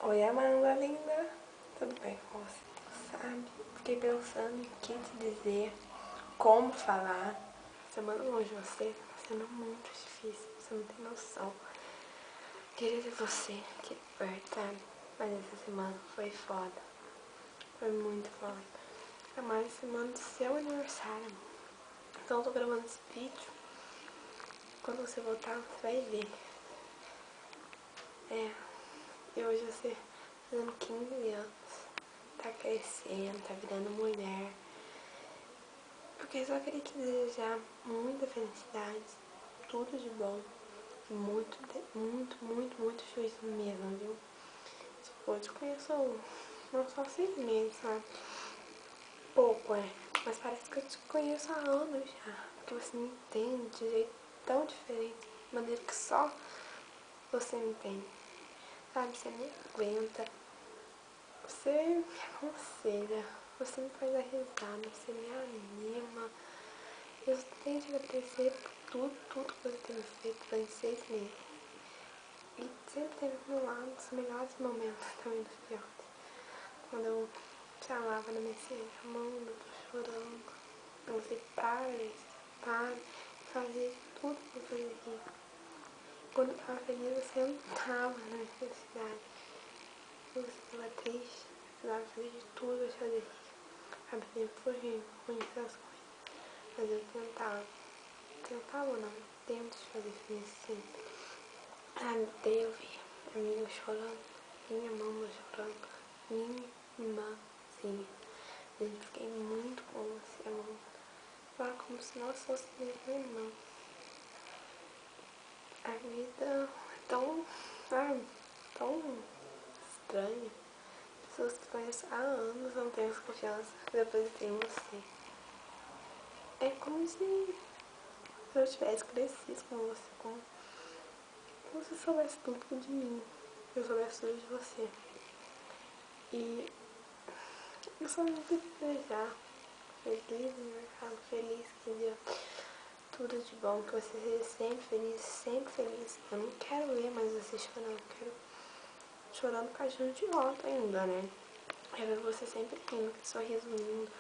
Oi, Amanda linda, tudo bem com você? Sabe, fiquei pensando em o que te dizer, como falar. Semana longe de você tá sendo muito difícil, você não tem noção. Queria ver você aqui perto, sabe? Mas essa semana foi foda, foi muito foda. É mais semana do seu aniversário, amor. Então eu tô gravando esse vídeo, quando você voltar você vai ver. E hoje você fazendo 15 anos, tá crescendo, tá virando mulher. Porque eu só queria te desejar muita felicidade, tudo de bom, e muito juízo mesmo, viu? Tipo, eu te conheço não só 6 meses, sabe? Pouco, mas parece que eu te conheço há anos já, porque você me entende de jeito tão diferente, de maneira que só você me entende, sabe? Você me aguenta, você me aconselha, você me faz dar risada, você me anima. Eu tenho que agradecer por tudo que você tem feito durante 6 meses. E sempre teve do meu lado nos melhores momentos, também dos piores. Quando eu te amava na mensagem, amando, eu tô chorando. Você para, fazer tudo pra fazer rir. Quando eu tava feliz, você não tava na minha felicidade. Quando você tava triste, você tava fazendo de tudo pra fazer rir. Sabe, sempre foi ruim essas coisas. Mas eu tentava ou não, eu tento te fazer feliz sempre. Sabe, daí eu vi amiga chorando, minha mamãe chorando, minha irmãzinha. Eu fiquei muito com você, amor. Fala como se nós fôssemos irmãos. A vida é tão, sabe, tão estranha. Pessoas que conhecem há anos não têm essa confiança, depois tem você. É como se eu tivesse crescido com você, como você soubesse tudo de mim, eu soubesse tudo de você. E eu só não quis desejar feliz aniversário, feliz, que dia tudo de bom, que você seja sempre feliz, sempre feliz. Eu não quero ver mais você chorando, eu quero chorando por causa de um idiota ainda, né? Eu quero ver você sempre rindo, com sorriso lindo,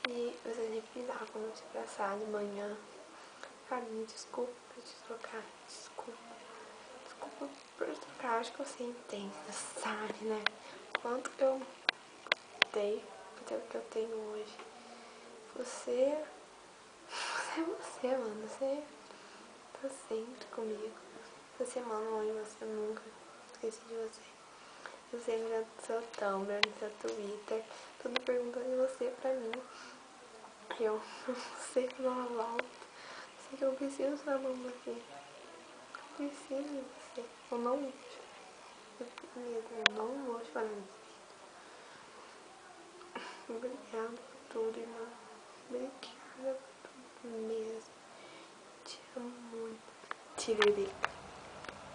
e você sempre me dá quando eu te abraçar de manhã. Sabe, me desculpa por te trocar, desculpa por te trocar, acho que você entende, sabe, né? Quanto que eu dei pra ter o que eu tenho hoje. Você é você, mano. Você tá sempre comigo. Essa semana hoje você nunca esqueci de você. Eu sempre entro no seu Tumblr, no seu Twitter, tudo perguntando de você pra mim. Eu não sei como ela volta. Sei que eu preciso da mão de você. Eu preciso de você. Eu não vou chorar. Eu não vou chorar. Obrigada por tudo, irmã. Obrigada por tudo mesmo. Te amo muito. Tiririca.